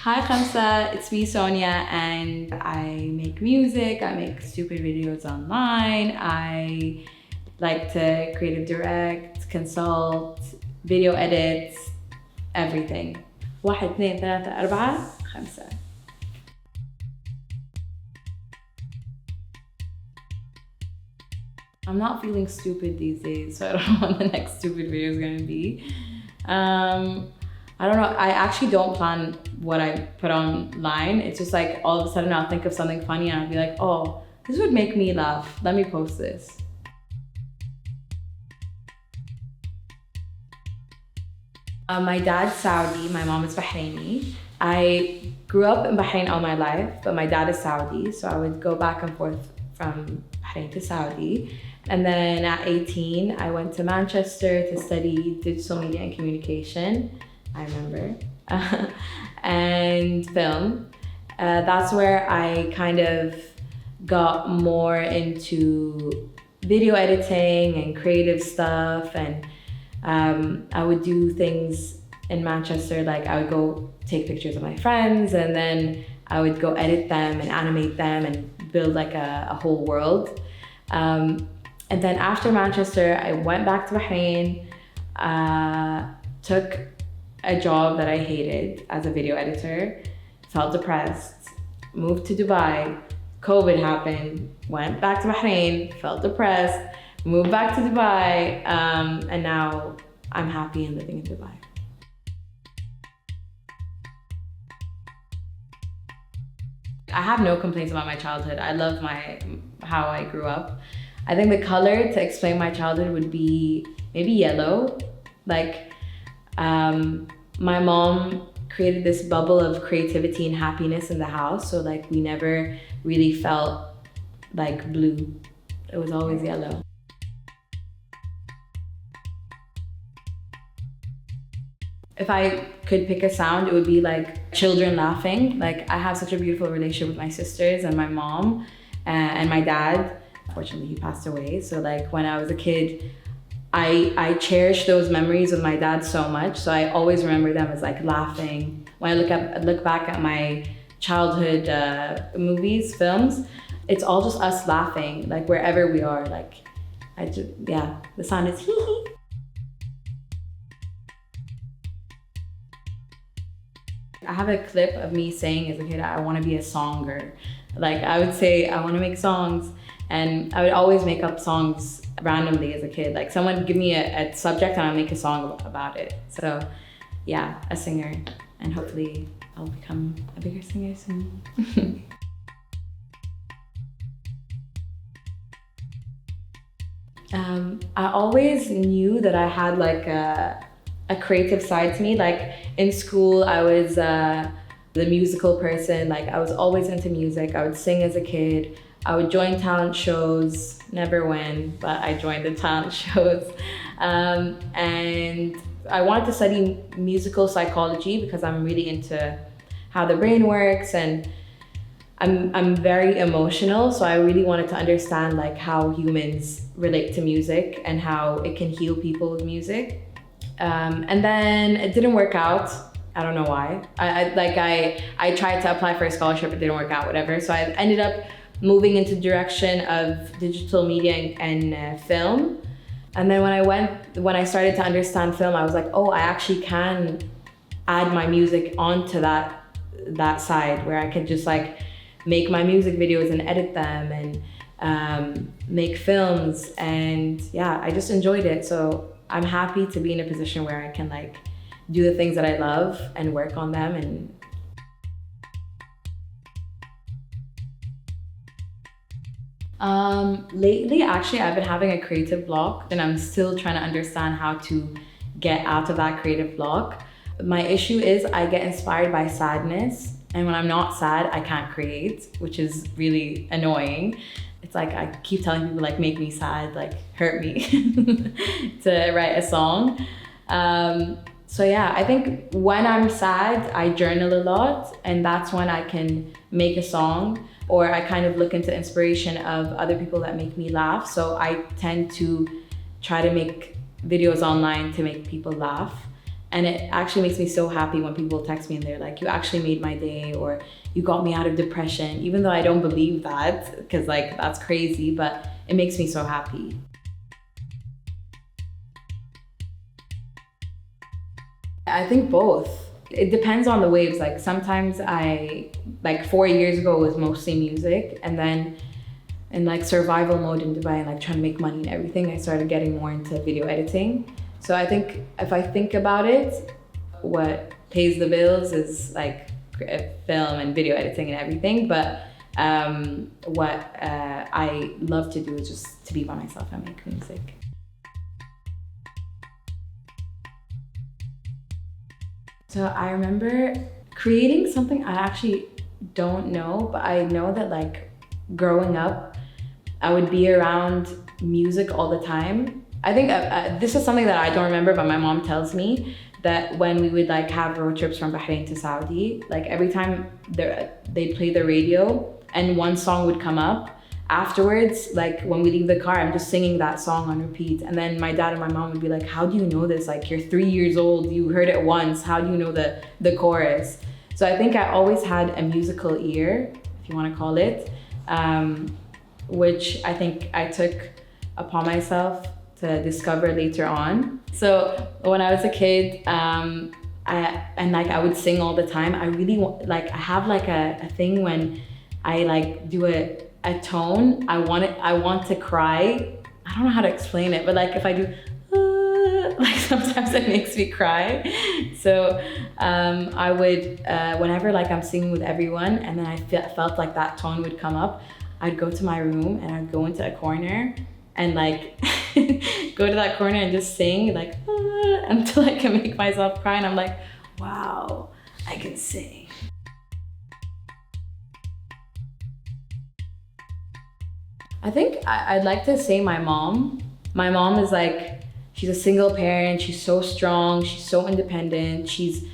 Hi Khamsa, it's me Sonia, and I make music, I make stupid videos online, I like to creative direct, consult, video edits, everything. 1 2 3 4 5. I'm not feeling stupid these days, so I don't know what the next stupid video is gonna be. I don't know, I actually don't plan what I put online. It's just like all of a sudden I'll think of something funny and I'll be like, oh, this would make me laugh. Let me post this. My dad's Saudi, my mom is Bahraini. I grew up in Bahrain all my life, but my dad is Saudi, so I would go back and forth from Bahrain to Saudi. And then at 18, I went to Manchester to study digital media and communication. I remember, and film. That's where I kind of got more into video editing and creative stuff, and I would do things in Manchester, like I would go take pictures of my friends and then I would go edit them and animate them and build like a whole world. And then after Manchester, I went back to Bahrain, took a job that I hated as a video editor, felt depressed, moved to Dubai, COVID happened, went back to Bahrain, felt depressed, moved back to Dubai, and now I'm happy and living in Dubai. I have no complaints about my childhood. I love how I grew up. I think the color to explain my childhood would be maybe yellow. Like, my mom created this bubble of creativity and happiness in the house. So like we never really felt like blue. It was always yellow. If I could pick a sound, it would be like children laughing. Like I have such a beautiful relationship with my sisters and my mom and my dad. Unfortunately, he passed away. So like when I was a kid, I cherish those memories with my dad so much. So I always remember them as like laughing. When I look back at my childhood movies, films, it's all just us laughing, like wherever we are. Like, the sound is hee hee. I have a clip of me saying as a kid, I want to be a songer. Like I would say, I want to make songs, and I would always make up songs randomly as a kid. Like someone give me a subject and I'll make a song about it. So yeah, a singer, and hopefully I'll become a bigger singer soon. I always knew that I had like a creative side to me. Like in school, I was the musical person. Like I was always into music. I would sing as a kid. I would join talent shows, never win, but I joined the talent shows. And I wanted to study musical psychology because I'm really into how the brain works, and I'm very emotional, so I really wanted to understand like how humans relate to music and how it can heal people with music. And then it didn't work out. I don't know why. I tried to apply for a scholarship, it didn't work out, whatever. So I ended up moving into the direction of digital media and film. And then when I started to understand film, I was like, oh, I actually can add my music onto that side where I could just like make my music videos and edit them and make films. And yeah, I just enjoyed it. So I'm happy to be in a position where I can like do the things that I love and work on them. And lately, actually, I've been having a creative block, and I'm still trying to understand how to get out of that creative block. My issue is I get inspired by sadness, and when I'm not sad, I can't create, which is really annoying. It's like I keep telling people like, make me sad, like hurt me to write a song. So yeah, I think when I'm sad, I journal a lot, and that's when I can make a song, or I kind of look into inspiration of other people that make me laugh. So I tend to try to make videos online to make people laugh. And it actually makes me so happy when people text me and they're like, you actually made my day, or you got me out of depression, even though I don't believe that, because like that's crazy, but it makes me so happy. I think both. It depends on the waves. Like sometimes like 4 years ago, it was mostly music. And then in like survival mode in Dubai and like trying to make money and everything, I started getting more into video editing. So I think if I think about it, what pays the bills is like film and video editing and everything. But what I love to do is just to be by myself and make music. So I remember creating something I actually don't know, but I know that like growing up, I would be around music all the time. I think this is something that I don't remember, but my mom tells me that when we would like have road trips from Bahrain to Saudi, like every time they'd play the radio and one song would come up, afterwards, like when we leave the car, I'm just singing that song on repeat. And then my dad and my mom would be like, how do you know this? Like you're 3 years old, you heard it once, how do you know the chorus? So I think I always had a musical ear, if you want to call it, which I think I took upon myself to discover later on. So when I was a kid, I would sing all the time. I really I have like a thing when I like do a tone, I want to cry. I don't know how to explain it, but like if I do, like sometimes it makes me cry. So I would, whenever like I'm singing with everyone and then I felt like that tone would come up, I'd go to my room and I'd go into a corner and like go to that corner and just sing like until I can make myself cry. And I'm like, wow, I can sing. I think I'd like to say my mom. My mom is like, she's a single parent. She's so strong. She's so independent. She's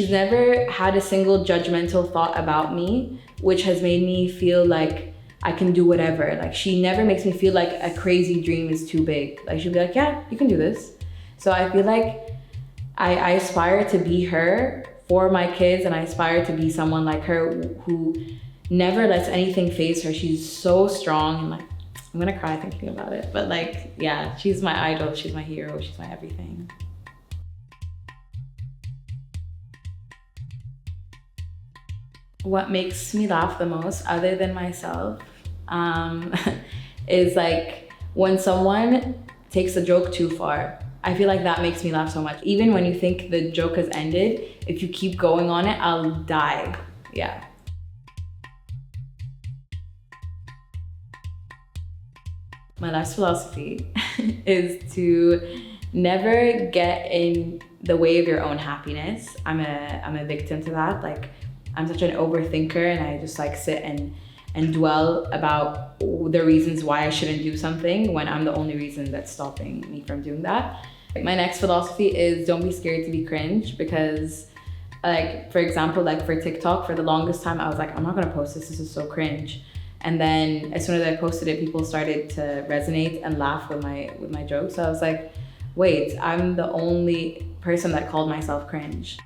never had a single judgmental thought about me, which has made me feel like I can do whatever. Like she never makes me feel like a crazy dream is too big. Like she'll be like, yeah, you can do this. So I feel like I aspire to be her for my kids, and I aspire to be someone like her who never lets anything faze her. She's so strong, and like, I'm gonna cry thinking about it. But like, yeah, she's my idol, she's my hero, she's my everything. What makes me laugh the most, other than myself, is like when someone takes a joke too far. I feel like that makes me laugh so much. Even when you think the joke has ended, if you keep going on it, I'll die. Yeah. My life's philosophy is to never get in the way of your own happiness. I'm a victim to that. Like, I'm such an overthinker, and I just like sit and dwell about the reasons why I shouldn't do something when I'm the only reason that's stopping me from doing that. My next philosophy is don't be scared to be cringe, because like, for example, like for TikTok, for the longest time, I was like, I'm not gonna post this, this is so cringe. And then as soon as I posted it, people started to resonate and laugh with my jokes. So I was like, wait, I'm the only person that called myself cringe.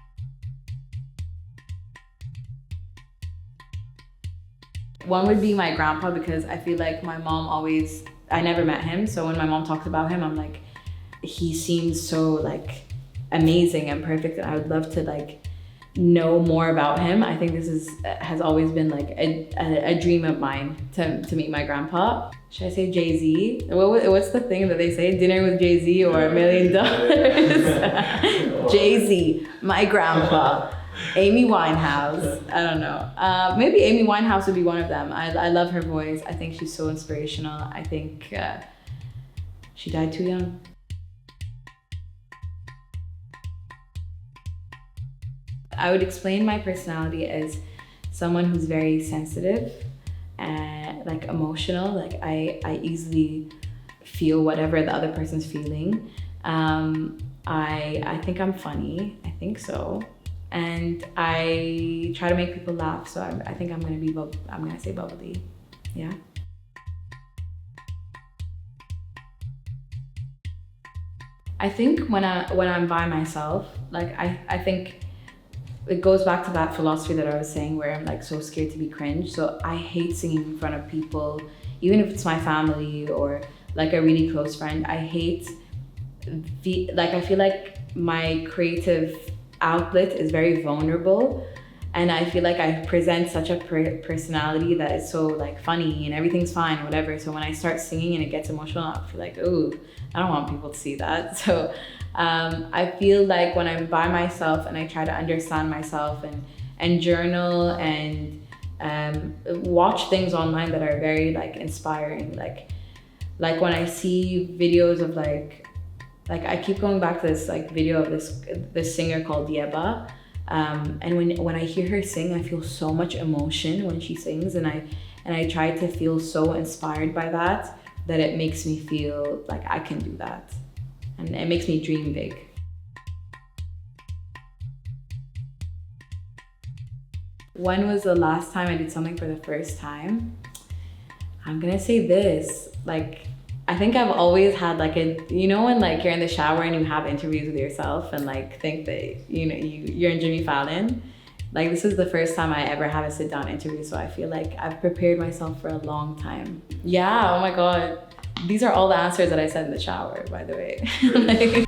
One would be my grandpa, because I feel like my mom always, I never met him. So when my mom talked about him, I'm like, he seems so like amazing and perfect. And I would love to like know more about him. I think this has always been like a dream of mine to meet my grandpa. Should I say Jay-Z? What's the thing that they say? Dinner with Jay-Z or $1 million? Jay-Z, my grandpa. Amy Winehouse, I don't know. Maybe Amy Winehouse would be one of them. I love her voice. I think she's so inspirational. I think she died too young. I would explain my personality as someone who's very sensitive and like emotional. Like I easily feel whatever the other person's feeling. I think I'm funny. I think so. And I try to make people laugh. So I think I'm gonna say bubbly. Yeah. I think when I'm by myself, like I think it goes back to that philosophy that I was saying where I'm like so scared to be cringe. So I hate singing in front of people, even if it's my family or like a really close friend. I hate I feel like my creative outlet is very vulnerable, and I feel like I present such a personality that is so like funny and everything's fine or whatever. So when I start singing and it gets emotional, I feel like, ooh, I don't want people to see that. So I feel like when I'm by myself and I try to understand myself and journal and watch things online that are very like inspiring, like when I see videos of like I keep going back to this like video of this singer called Yeba. And when I hear her sing, I feel so much emotion when she sings, and I try to feel so inspired by that it makes me feel like I can do that, and it makes me dream big. When was the last time I did something for the first time? I'm gonna say this, like, I think I've always had like you know when like you're in the shower and you have interviews with yourself and like think that, you know, you're in Jimmy Fallon? Like this is the first time I ever have a sit down interview, so I feel like I've prepared myself for a long time. Yeah, oh my God. These are all the answers that I said in the shower, by the way. Like,